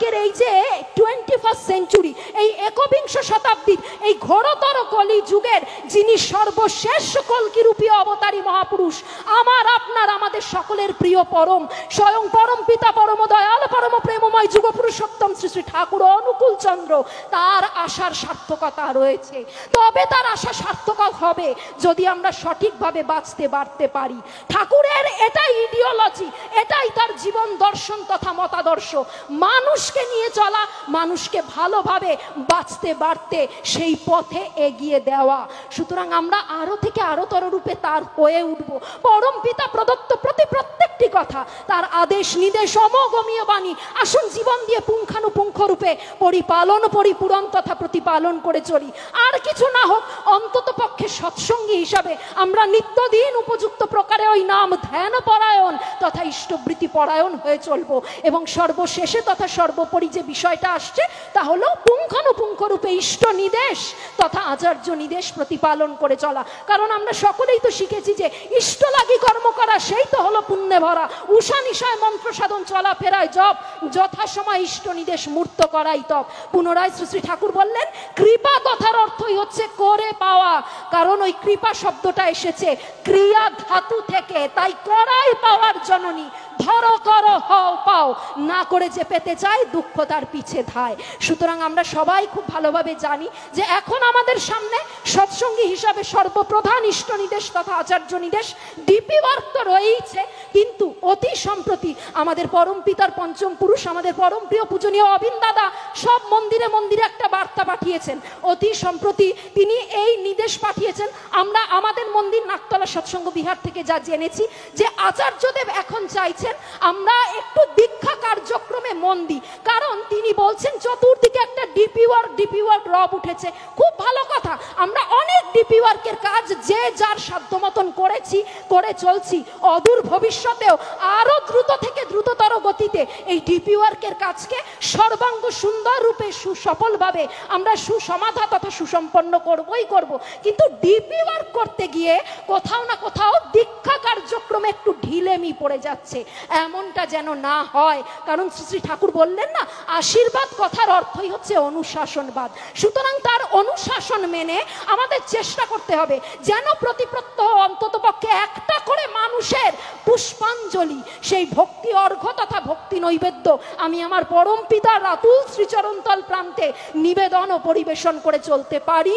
আজকের এই যে 21st সেঞ্চুরি, এই একবিংশ শতাব্দীর এই ঘোরতর কলি যুগের যিনি সর্বশেষ কলকিরূপী অবতারী মহাপুরুষ, আমার আপনার আমাদের সকলের প্রিয় পরম স্বয়ং পরম পিতা পরম দয়াল পরম প্রেমময় যুগ পুরুষোত্তম শ্রী শ্রী ঠাকুর অনুকূল চন্দ্র, তার আশার সার্থকতা রয়েছে। তবে তার আশা সার্থক হবে যদি আমরা সঠিকভাবে বাঁচতে বাড়তে পারি। ঠাকুরের এটাই ইডিওলজি, এটাই তার জীবন দর্শন তথা মতাদর্শ, মানুষকে নিয়ে চলা, মানুষকে ভালোভাবে বাঁচতে বাড়তে সেই পথে এগিয়ে দেওয়া। সুতরাং আমরা আরো থেকে আরোতর রূপে তার হয়ে উঠব। পরম পিতা প্রদত্ত প্রত্যেকটি কথা, তার আদেশ নির্দেশ অমোঘমীয় বাণী, আসুন জীবন দিয়ে পুঙ্খানুপুঙ্খ রূপে পরিপালন পরিপূরণ তথা প্রতিপালন করে চলি। আর কিছু না হোক, অন্তত পক্ষে সৎসঙ্গী হিসাবে আমরা নিত্যদিন উপযুক্ত প্রকারে ওই নাম ধ্যান পরায়ণ তথা ইষ্টবৃত্তি পরায়ণ হয়ে চলবো। এবং সর্বশেষে তথা সর্বোপরি যে বিষয়টা আসছে তা হলো পুঙ্খানুপুঙ্খ রূপে ইষ্ট নির্দেশ তথা আচার্য নির্দেশ প্রতিপালন করে চলা। কারণ আমরা সকলেই তো শিখেছি যে ইষ্ট লাগি কর্ম করা সেই তো হলো পুণ্যে ভরা। উষা নিশায় মন্ত্র সাধন চলাফেরায় জপ, যথাসময় ইষ্ট নির্দেশ মূর্ত করাই তপ। পুনরায় শ্রী শ্রী ঠাকুর বললেন, কৃপা কথার অর্থই হচ্ছে করে পাওয়া। কারণ ওই কৃপা শব্দটা এসেছে ক্রিয়া ধাতু থেকে, তাই করাই পাওয়ার জননী। ধরো করো হও পাও, না করে যে পেতে চায় দুঃখ তার পিছে ধায়। সুতরাং আমরা সবাই খুব ভালোভাবে জানি যে এখন আমাদের সামনে সৎসঙ্গী হিসাবে সর্বপ্রধান ইষ্ট নির্দেশ তথা আচার্য নির্দেশ ডিপি ওয়ার্ক তো রয়েছে, কিন্তু অতি সম্প্রতি আমাদের পরম পিতার পঞ্চম পুরুষ, আমাদের পরম প্রিয় পূজনীয় অবিন দাদা সব মন্দিরে মন্দিরে একটা বার্তা পাঠিয়েছেন। অতি সম্প্রতি তিনি এই নির্দেশ পাঠিয়েছেন। আমরা আমাদের মন্দির নাকতলা সৎসঙ্গ বিহার থেকে যা জেনেছি যে আচার্যদেব এখন চাইছেন আমরা একটু দীক্ষা কার্যক্রমে মন দিই। কারণ তিনি বলছেন চতুর্দিকে একটা ডিপি ওয়ার্ক রব উঠেছে, খুব ভালো কথা। আমরা অনেক ডিপি ওয়ার্কের কাজ যে যার সাধ্য মতন করেছি, করে চলছি। অদূর ভবিষ্যতেও আরো দ্রুত থেকে দ্রুততর গতিতে এই ডিপি ওয়ার্কের কাজকে সর্বাঙ্গ সুন্দর রূপে সুসফলভাবে আমরা সুসমাধা তথা সুসম্পন্ন করবই করব। কিন্তু ডিপি ওয়ার্ক করতে গিয়ে কোথাও না কোথাও দীক্ষা কার্যক্রমে একটু ঢিলেমি পড়ে যাচ্ছে, এমনটা যেন না হয়। কারণ শ্রী ঠাকুর বললেন না, আশীর্বাদ কথার অর্থই হচ্ছে অনুশাসনবাদ। সুতরাং তার অনুশাসন মেনে আমাদের চেষ্টা করতে হবে যেন প্রতি প্রত্যহ অন্তত পক্ষে একটা করে মানুষের পুষ্পাঞ্জলি, সেই ভক্তি অর্ঘ্য তথা ভক্তি নৈবেদ্য আমি আমার পরম পিতার রাতুল শ্রীচরণতল প্রান্তে নিবেদন ও পরিবেশন করে চলতে পারি।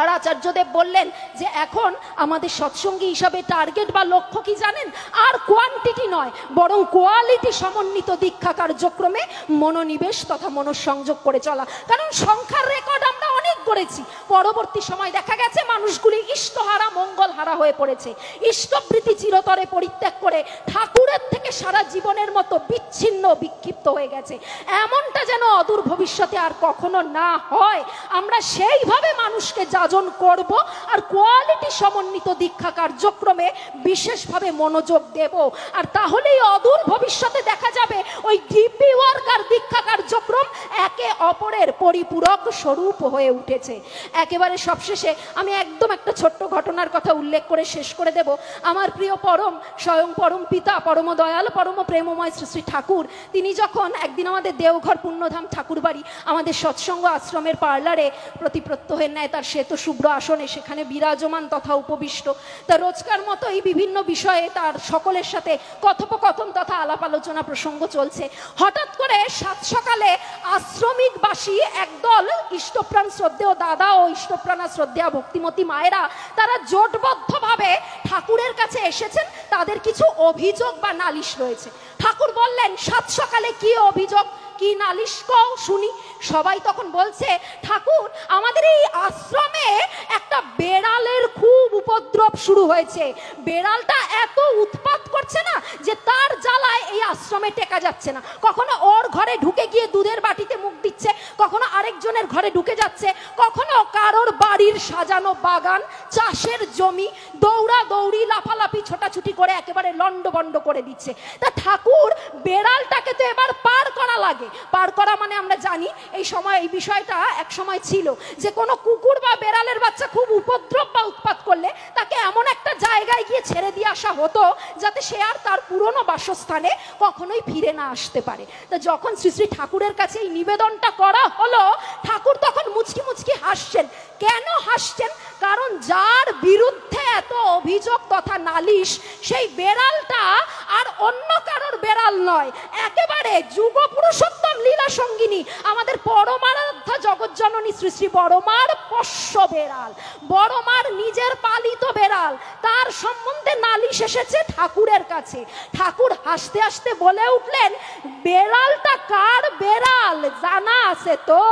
আর আচার্যদেব বললেন যে এখন আমাদের সৎসঙ্গী হিসাবে টার্গেট বা লক্ষ্য কি জানেন? আর কোয়ান্টিটি নয়, বরং কোয়ালিটি সমন্বিত দীক্ষা কার্যক্রমে মনোনিবেশ তথা মনোসংযোগ করে চলা। কারণ সংখ্যার রেকর্ড আমরা অনেক করেছি, পরবর্তী সময় দেখা গেছে মানুষগুলি ইষ্টহারা মঙ্গলহারা হয়ে পড়েছে। ইষ্টবৃত্তি চিরতরে পরিত্যাগ করে ঠাকুরের থেকে সারা জীবনের মতো বিচ্ছিন্ন বিক্ষিপ্ত হয়ে গেছে। এমনটা যেন অদূর ভবিষ্যতে আর কখনো না হয়, আমরা সেইভাবে মানুষকে যাজন করব আর কোয়ালিটি সমন্বিত দীক্ষা কার্যক্রমে বিশেষভাবে মনোযোগ দেব। আর তাহলেই অদূর ভবিষ্যতে দেখা যাবে ওই ডিপি ওয়ার্ক আর দীক্ষা কার্যক্রম একে অপরের পরিপূরক স্বরূপ হয়ে উঠেছে। একেবারে সবশেষে আমি একদম একটা ছোট্ট ঘটনার কথা উল্লেখ করে শেষ করে দেব। আমার প্রিয় পরম স্বয়ং পরম পিতা পরম দয়াল পরম প্রেমময় শ্রী শ্রী ঠাকুর, তিনি যখন একদিন আমাদের দেওঘর পুণ্যধাম ঠাকুর বাড়ি আমাদের সৎসঙ্গ আশ্রমের পার্লারে প্রতি প্রত্যহের ন্যায় তার শ্বেত শুভ্র আসনে সেখানে বিরাজমান তথা উপবিষ্ট, তার রোজকার মতো এই বিভিন্ন বিষয়ে তার সকলের সাথে কথোপকথন তথা আলাপ আলোচনা প্রসঙ্গ চলছে। হঠাৎ করে সাত সকালে আশ্রমিকবাসী একদল ইষ্টপ্রাণ শ্রদ্ধেয় দাদা ও ইষ্টপ্রাণা শ্রদ্ধেয়া ভক্তিমতী মায়েরা তারা জোটবদ্ধভাবে ঠাকুরের কাছে এসেছেন। তাদের কিছু অভিযোগ বা নালিশ রয়েছে। ঠাকুর বললেন, সাত সকালে কি অভিযোগ কি নালিশ কও শুনি। সবাই তখন বলছে, ঠাকুর আমাদের এই আশ্রমে একটা বেড়ালের খুব উপদ্রব শুরু হয়েছে। বেড়ালটা এত উৎপাত করছে না যে তার জ্বালায় এই আশ্রমে টেকা যাচ্ছে না। কখনো ওর ঘরে ঢুকে গিয়ে দুধের বাটিতে মুখ দিচ্ছে, কখনো আর আরেকজনের ঘরে ঢুকে যাচ্ছে, কখনো কারোর বাড়ির সাজানো বাগান, চাষের জমি দৌড়াদৌড়ি লাফালাফি ছোটাছুটি করে একেবারে লন্ডভন্ড করে দিচ্ছে। তা ঠাকুর বেড়ালটাকে তো এবার পার করা লাগে। পার করা মানে আমরা জানি এই সময় এই বিষয়টা এক সময় ছিল যে কোনো কুকুর বা বেড়ালের বাচ্চা খুব উপদ্রব বা উৎপাত করলে তাকে এমন একটা জায়গায় গিয়ে ছেড়ে দিয়ে আসা হতো যাতে সে আর তার পুরনো বাসস্থানে কখনোই ফিরে না আসতে পারে। তা যখন শ্রী শ্রী ঠাকুরের কাছে এই নিবেদনটা করা হলো, ঠাকুর তখন মুচকি মুচকি হাসছেন। কেন হাসছেন? কারণ যার বিরুদ্ধে এত অভিযোগ তথা নালিশ, সেই বেড়ালটা আর অন্য কারোর বেড়াল নয়, একেবারে যুগ পুরুষোত্তম লীলা সঙ্গিনী আমাদের পরমারাধ্যা জগৎজননী শ্রী শ্রী বড়মার পোষ্য বেড়াল, বড়মার নিজের পালিত বেড়াল। তার সম্বন্ধে নালিশ এসেছে ঠাকুরের কাছে। ঠাকুর হাসতে হাসতে বলে উঠলেন, বেড়ালটা কার বেড়াল জানা আছে তো?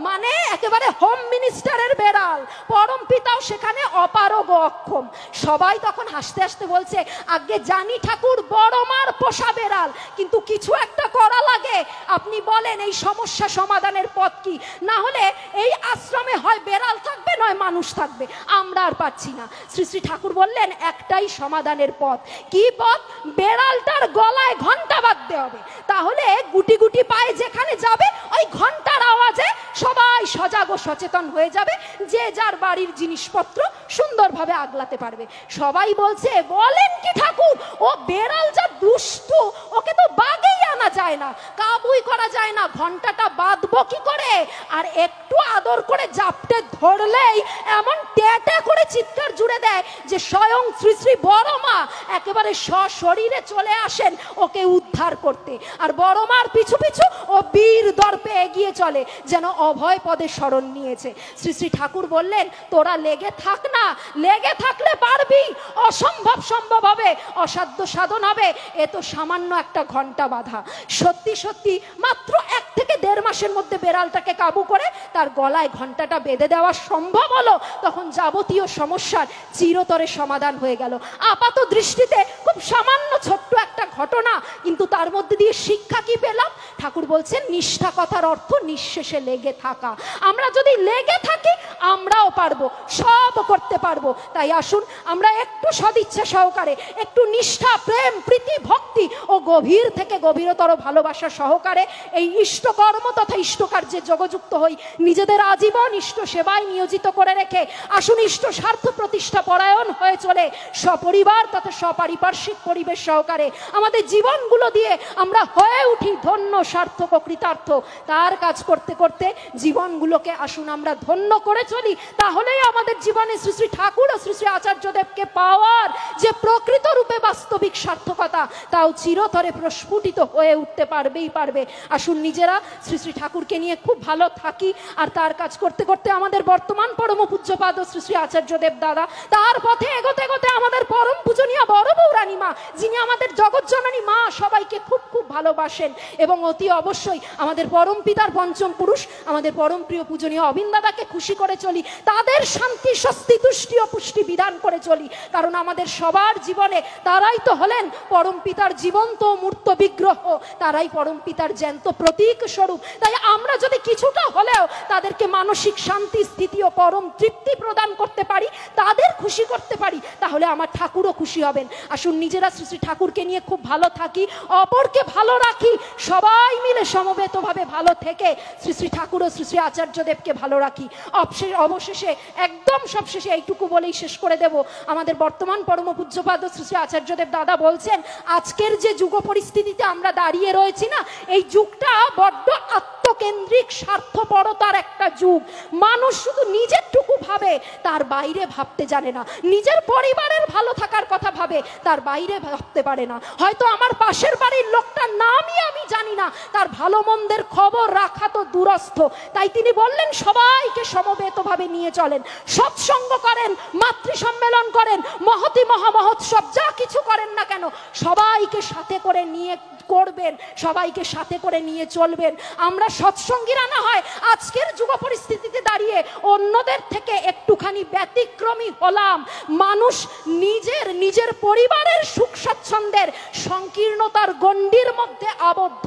মানে একেবারে হোম মিনিস্টারের বেড়াল, পরম পিতাও সেখানে অপারগ অক্ষম। সবাই তখন হাসতে হাসতে বলছে, আগে জানি ঠাকুর বড়মার পোষা বেড়াল, কিন্তু কিছু একটা করা লাগে। আপনি বলেন এই সমস্যা সমাধানের পথ কি? না হলে এই আশ্রমে হয় বেড়াল থাকবে নয় মানুষ থাকবে, আমরা আর পাচ্ছি না। শ্রী শ্রী ঠাকুর বললেন একটাই সমাধানের পথ। কি পথ? বেড়ালটার গলায় ঘন্টা বাঁধতে হবে, তাহলে গুটি গুটি পায়ে যেখানে যাবে ওই ঘন্টার আওয়াজে সবাই সজাগ ও সচেতন হয়ে যাবে, যে যার বাড়ির জিনিসপত্র সুন্দরভাবে আগলাতে পারবে। সবাই বলছে, বলেন কি ঠাকুর, ও বেড়াল যা দুষ্টু, ওকে তো বাগেই আনা যায় না, কাবুই করা যায় না, ঘন্টাটা বাঁধবো কি করে? আর একটু আদর করে জাপটে ধরলেই এমন ট্যাটা করে চিৎকার জুড়ে দেয় যে স্বয়ং শ্রী শ্রী বড়মা একেবারে সশরীরে চলে আসেন ওকে উদ্ধার করতে। আর বড়মার পিছু পিছু ও বীর দর্পে এগিয়ে চলে, যেন অভয় পদে শরণ নিয়েছে। শ্রী শ্রী ঠাকুর বললেন, তোরা লেগে থাক না, লেগে থাকলে পারবি, অসম্ভব সম্ভব হবে, অসাধ্য সাধন হবে। এ তো সামান্য একটা ঘন্টা বাঁধা। সত্যি সত্যি মাত্র 1 থেকে 1.5 মাসের মধ্যে বেড়ালটাকে কাবু করে তার গলায় ঘন্টাটা বেঁধে দেওয়া সম্ভব হলো। তখন যাবতীয় সমস্যার চিরতরে সমাধান হয়ে গেল। আপাত দৃষ্টিতে খুব সামান্য ছোট্ট একটা ঘটনা, কিন্তু তার মধ্যে দিয়ে শিক্ষা কি পেলাম? ঠাকুর বলছেন, নিষ্ঠা কথার অর্থ নিঃশেষে লেগে থাকা। আমরা যদি লেগে থাকি আমরাও পারবো, সব করতে পারবো। তাই আসুন আমরা একটু সদিচ্ছা সহকারে, একটু নিষ্ঠা, প্রেম, প্রীতি, ভক্তি ও গভীর থেকে গভীরতর ভালোবাসা সহকারে এই ইষ্টকর্ম তথা ইষ্টকার্যে যোগযুক্ত হই। নিজেদের আজীবন ইষ্ট সেবায় নিয়োজিত করে রেখে আসুন ইষ্ট স্বার্থ প্রতিষ্ঠা পরায়ণ হয়ে চলে সপরিবার তথা সপারিপার্শ্বিক পরিবেশ সহকারে আমাদের জীবনগুলো দিয়ে আমরা হয়ে উঠি ধন্য, সার্থক ও কৃতার্থ। তার কাজ করতে করতে জীবনগুলোকে আসুন আমরা ধন্য করে চলি। তাহলেই আমাদের জীবনে শ্রী শ্রী ঠাকুর ও শ্রী শ্রী আচার্যদেবকে পাওয়ার যে প্রকৃত রূপে বাস্তবিক সার্থকতা, তাও চিরতরে প্রস্ফুটিত হয়ে উঠতে পারবেই পারবে। আসুন নিজেরা শ্রী শ্রী ঠাকুরকে নিয়ে খুব ভালো থাকি, আর তার কাজ করতে করতে আমাদের বর্তমান পরম পূজ্যপাদ শ্রী শ্রী আচার্যদেব দাদা, তার পথে এগোতে এগোতে আমাদের পরম পূজনীয় বড় বৌরানী মা, যিনি আমাদের জগৎজননী মা, সবাইকে খুব খুব ভালোবাসেন। এবং অতি অবশ্যই আমাদের পরম পিতার পঞ্চম পুরুষ, আমাদের পরম প্রিয় পূজনীয় অবিন দাদাকে খুশি করে চলি, তাদের শান্তি, স্বস্তি, তুষ্টি ও পুষ্টি বিধান করে চলি। কারণ আমাদের সবার জীবনে তারাই তো হলেন পরম পিতার জীবন্ত মূর্ত বিগ্রহ, তারাই পরম পিতার জ্যান্ত প্রতীক স্বরূপ। তাই আমরা যদি কিছুটা হলেও তাদেরকে মানসিক শান্তি, স্থিতি ও পরম তৃপ্তি প্রদান করতে পারি, তাদের খুশি করতে পারি, তাহলে আমার ঠাকুরও খুশি হবেন। আসুন নিজেরা শ্রী শ্রী ঠাকুরকে নিয়ে খুব ভালো থাকি, অপরকে ভালো রাখি, সবাই মিলে সমবেতভাবে ভালো থেকে শ্রী শ্রী ঠাকুর ও শ্রী শ্রী আচার্যদেবকে ভালো রাখি। অবশেষে একদম সবশেষে এইটুকু বলেই শেষ করে দেব। আমাদের বর্তমান পরম পূজ্যপাদ শ্রী শ্রী আচার্যদেব দাদা বলছেন, আজকের যে যুগ পরিস্থিতিতে আমরা দাঁড়িয়ে রয়েছি না, এই যুগটা বড্ড আত্মকেন্দ্রিক, স্বার্থপরতার একটা যুগ। মানুষ শুধু নিজেরটুকু ভাবে, তার বাইরে ভাবতে জানে না। নিজের পরিবারের ভালো থাকার কথা ভাবে, তার বাইরে ভাবতে পারে না। হয়তো আমার পাশের বাড়ির লোকটার নামই আমি জানি না, তার ভালো মন্দের খবর রাখা তো দূরস্থ। তাই তিনি বললেন, সবাইকে সমবেতভাবে নিয়ে চলেন, সৎসঙ্গ করেন, মাতৃ সম্মেলন করেন, মহতি মহামহোৎসব যা কিছু করেন না কেন, সবাইকে সাথে করে নিয়ে করবেন, সবাইকে সাথে করে নিয়ে চলবেন। আমরা সৎসঙ্গীরা না হয় আজকের যুগ পরিস্থিতিতে দাঁড়িয়ে অন্যদের থেকে একটুখানি ব্যতিক্রমী হলাম, মানুষ নিজের পরিবারের সুখ স্বাচ্ছন্দ্যের সংকীর্ণতার গণ্ডির মধ্যে আবদ্ধ,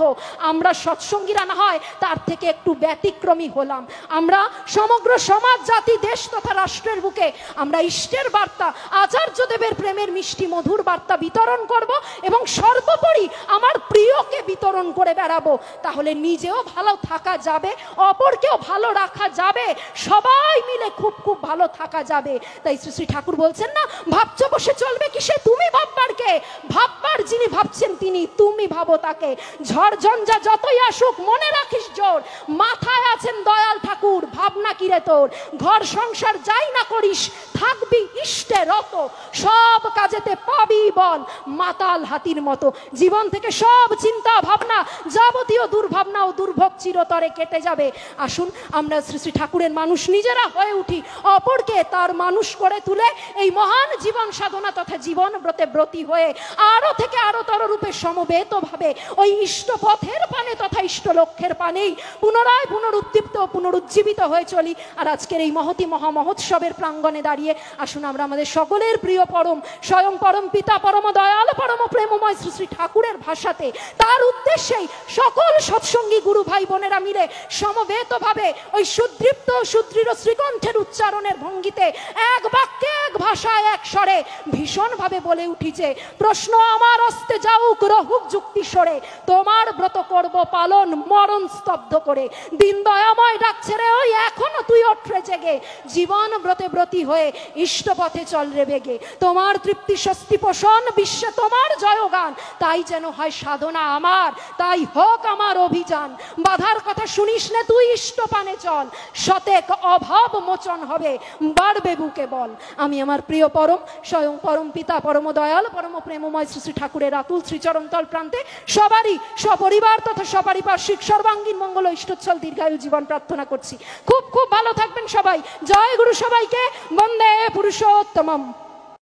আমরা সৎসঙ্গীরা না হয় তার থেকে একটু ব্যতিক্রমী হলাম। আমরা সমগ্র সমাজ, জাতি, দেশ তথা রাষ্ট্রের বুকে আমরা ইষ্টের বার্তা, আচার্যদেবের প্রেমের মিষ্টি মধুর বার্তা বিতরণ করব এবং সর্বোপরি আমার প্রিয়কে বিতরণ করে বেড়াবো। তাহলে নিজেও ভালো থাকা যাবে, অপরকেও ভালো রাখা যাবে, সবাই মিলে খুব খুব ভালো থাকা যাবে। তাই শ্রী শ্রী ঠাকুর বলছেন না, ভাবছো বসে চলবে কিসে, তুমি ভাববার কে? ভাববার যিনি ভাবছেন তিনি, তুমি ভাবো তাকে। ঝড় ঝঞ্ঝা যতই আসুক মনে রাখিস জোর, মাথায় আছেন দয়াল ঠাকুর, ভাবনা কিরে তোর। ঘর সংসার যাই না করিস, থাকবি ইষ্টে রত, সব কাজেতে পাবি বল মাতাল হাতির মতো। জীবন থেকে সব চিন্তা ভাবনা, যাবতীয় দুর্ভাবনা ও দুর্ভোগ চিরতরে কেটে যাবে। আসুন আমরা শ্রী শ্রী ঠাকুরের মানুষ নিজেরা হয়ে উঠি, অপরকে তার মানুষ করে তুলে এই মহান জীবন সাধনা তথা জীবন ব্রতে ব্রতী হয়ে আরো থেকে আরোতর রূপে সমবেত ভাবে ওই ইষ্ট পথের পানে তথা ইষ্ট লক্ষ্যের পানেই পুনরায় পুনরুদ্দীপ্ত পুনরুজ্জীবিত হয়ে চলি। আর আজকের এই মহতি মহামহোৎসবের প্রাঙ্গণে দাঁড়িয়ে আসুন আমরা আমাদের সকলের প্রিয় পরম, স্বয়ং পরম পিতা, পরম দয়াল, পরম প্রেমময় শ্রী শ্রী ঠাকুরের ভাষাতে, তার উদ্দেশ্যেই সকল সৎসঙ্গী গুরু ভাই বোনেরা মিলে সমবেত ভাবে ওই সুদৃপ্ত সুদৃঢ় শ্রীকণ্ঠের উচ্চারণের ভঙ্গিতে এক বাক্যে, এক ভাষায়, এক স্বরে ভীষণ ভাবে বলে উঠিছে, প্রশ্ন আমার অস্তে যাউক রহুক যুক্তি সরে, তোমার ব্রত করব পালন মরণ স্তব্ধ করে। দিন দয়াময় ডাকছে রে ওই এখনো তুই ওঠরে জেগে, জীবন ব্রতে ব্রতী হয়ে ইষ্ট পথে চল রে বেগে। তোমার তৃপ্তি স্বস্তি পোষণ বিশ্বে তোমার জয়গান, তাই যেন হয় সাধনা আমার, তাই হোক আমার অভিযান। বাধার কথা শুনিস নে তুই ইষ্ট পানে চল, শতেক অভাব মোচন হবে বাড়বে বুকে বল। আমি আমার প্রিয় পরম, স্বয়ং পরম পিতা, পরম দয়াল, পরম প্রেমময় শ্রী শ্রী ঠাকুরের আতুল শ্রীচরণতল প্রান্তে সবারই সপরিবার তথা সপারিপার্শ্বিক সর্বাঙ্গীন মঙ্গল ও ইষ্টচ্ছল দীর্ঘায়ু জীবন প্রার্থনা করছি। খুব খুব ভালো থাকবেন সবাই। জয় গুরু সবাইকে, বন্দে পুরুষোত্তমম।